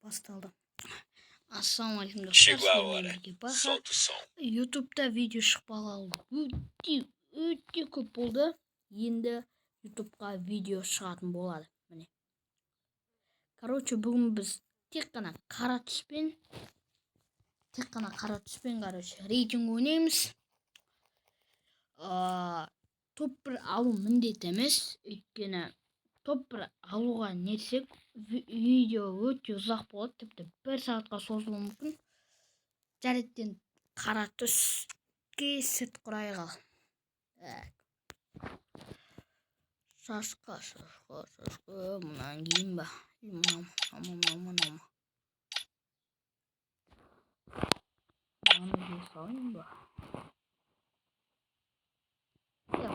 Басталды. Ассалаумалейкум достар. Chegou a hora. Solta o som. YouTube'da video шықпағалы өте көп болды. Енді YouTube'ға видео шығатын болады. Міне. Короче, бүгін біз тек қана қара түспен рейтинг ойнаймыз. Топ 1 алу міндет емес. Өйткені топ 1 алуға нетсек, видео өте ұзақ болады. Тіпті 1 сағатқа созылуы мүмкін. Жареттен қара түске сүт құрайға. Шашқа. Мұнан кейін ба? Мұнан салайын ба?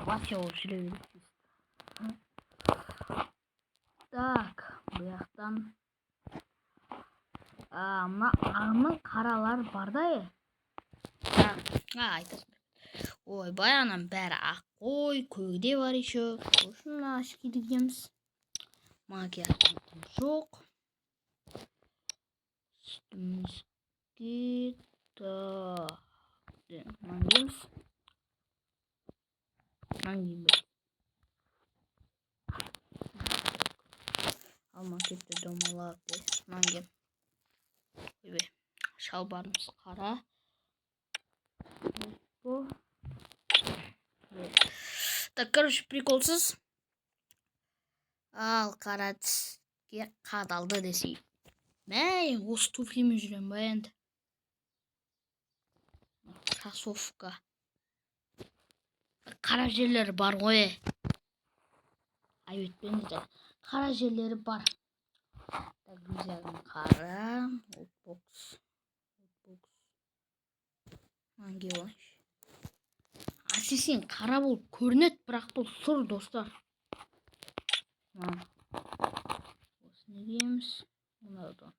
Вообще ол жүре береді. Так, бұяқтан мына қаралар бар да. Айтасың. Ой, баяғынан бәрі ақ қой, көкде бар еще. Сосын ашып кидігеміз. Макияж жоқ. Үстімізге маңгеміз. Макетті домалап маңгем. Шалбарымыз қара. Так, короче, приколсыз. Ал қара түске қадалды десей. Мәй, осы туфлимен жүрем ба енді. Кроссовка. Қара жерлері бар ғой. Өйтпеңіздер. Қара жерлері бар. Так, güzelдің қара. Outbox. Hangi olay? Асесен қара болып көрінеді, бірақ бұл сұр достар. Осы не дейміз? Мұнадан.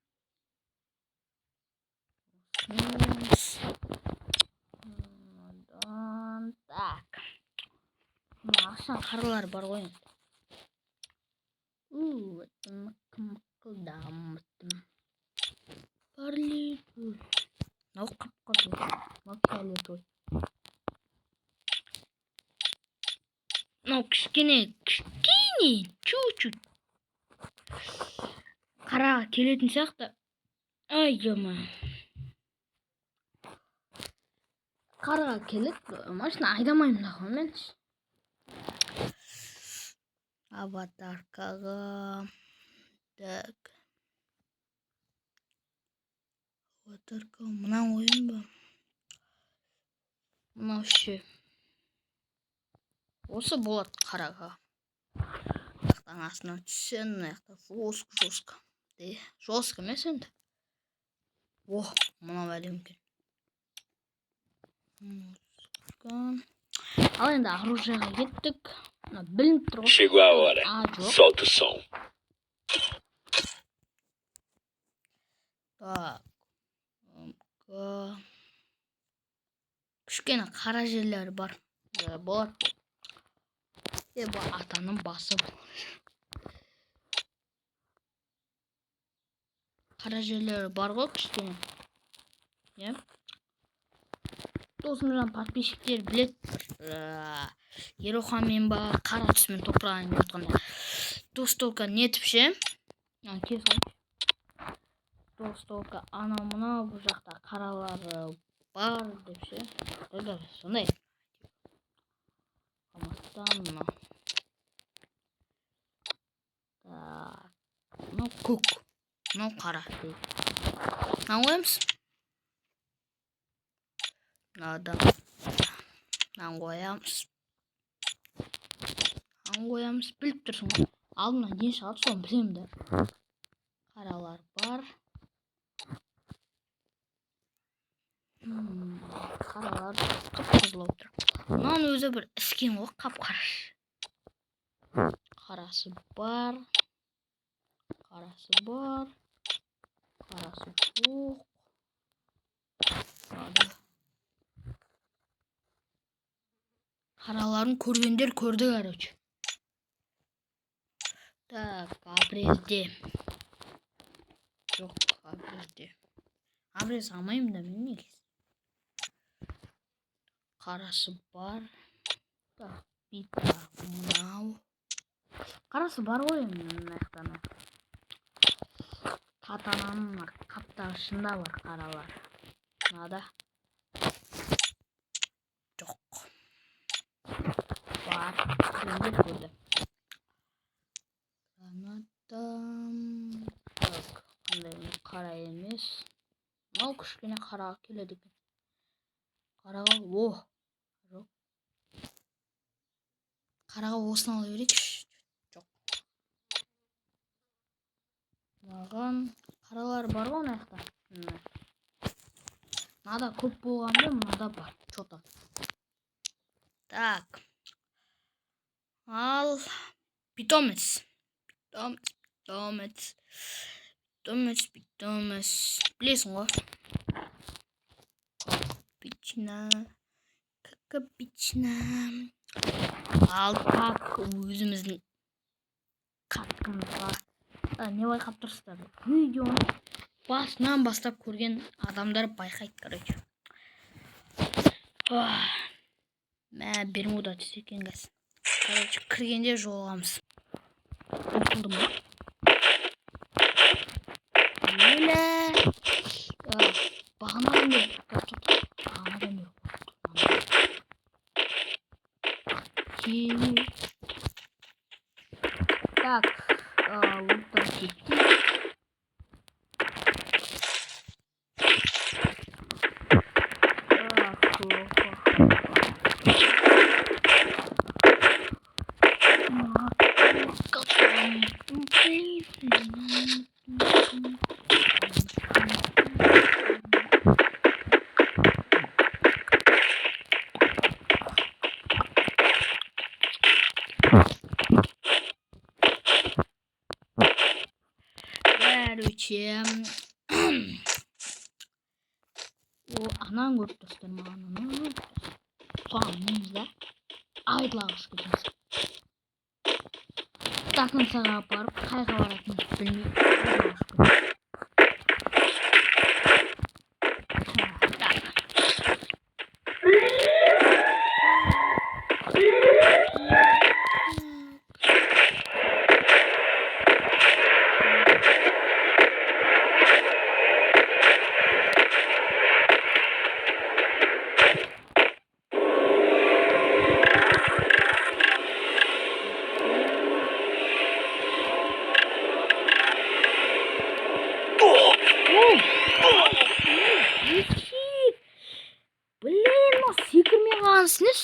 Так. Ақшан қаралар бар ғой. Парлетуй. Мынау қып-қызыл. Макалетуй. Мынау кішкене, чуть-чуть. Қара келетін сияқты. Ай, жама. Қарға келеді. Машина айдамаймын да мен. Аватаркаға. Так. Аватарка. Мынау ойын ба? Мынау ше. Осы болады қараға. Ақтан астына түссен, аяқта жостко. Жостко емес енді. Мынау әлемкен. Ал енді оружиеға кеттік. Білініп тұр. Chegou a hora. Solta o som. Так. Кішкене қара жерлері бар. Болады. Бұл атаның басы. Қара жерлері бар ғой кішкене. Досымыздан подписчиктер білет. Ерохамен ба, қара түсмен топырағын өткенде. Достолка нетіп ше. Достолка ана-мына бұл жақта қаралары бар деп ше. Сондай. Қаматтан мұна. Мұнау көк. Мұнау қара. Мынау қойымыз. Мынау қоямыз. Біліп тұрсың. Алдымнан не шығады, соны білемін да. Қаралар бар. Қаралар қып-қызыл отыр. Мұнан өзі бір іскен ғой, қап-қараш. Қарасы бар. Қарасы жоқ. Қараларын көргендер көрді, короче. Так, апрезде. Жоқ, Abres almayayım da bilmiyorum. Karası var. Da bir daha bunu. Karası var oyunun mehtemel. Katana'nın var. Kaptaşında var karalar. Nada. Çok. Var. Şimdi burada. Anladım. Yok. Bunların karayemiz. Mal kuş yine kara kiledik. Karaga oh. Yok. Karaga olsun alıyoruz. Çok. Bakın karalar var mı neyse? Nada көп болғанда мынада бар. Что-то. Так. Ал питомец. Питомец. Білесің ғой. Капична. Ал так өзіміздің қаттымызға. Не байқап тұрсыздар? Видеоны басынан бастап көрген адамдар байқайды, короче. Мә Бермуда түс екен газ. Короче, кіргенде жолығамыз. Ұмтылды ма? Өлә! Бағанадан бері бағанадан бері так, луттан кетті. Короче, o anan götürsün ananı. Soğanımızla ayıtlağız gideceğiz. Takın sana yaparıp kayga varatmış bilmiyorum. Блин, nasıl секірмей қалғансыңыз?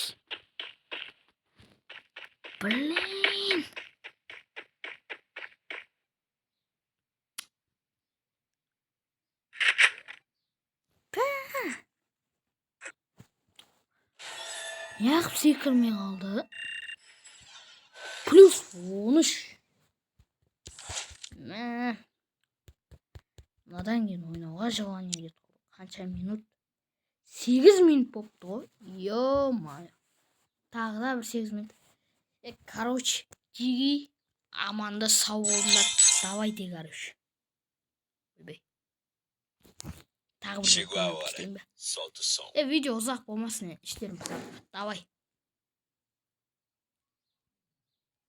Блин. Неғып секірмей қалды? Плюс 13. Мынадан кейін ойнауға желание кетті. Қанша минут? 8 минут болыпты ғой. Ё-моё. Тағы да бір 8 минут. Короче, жиги аманда сау болыңдар. Давайте, короче. Тағы бір Chegou a hora. Solta o som. Видео ұзақ болмасын, іштерім. Давай.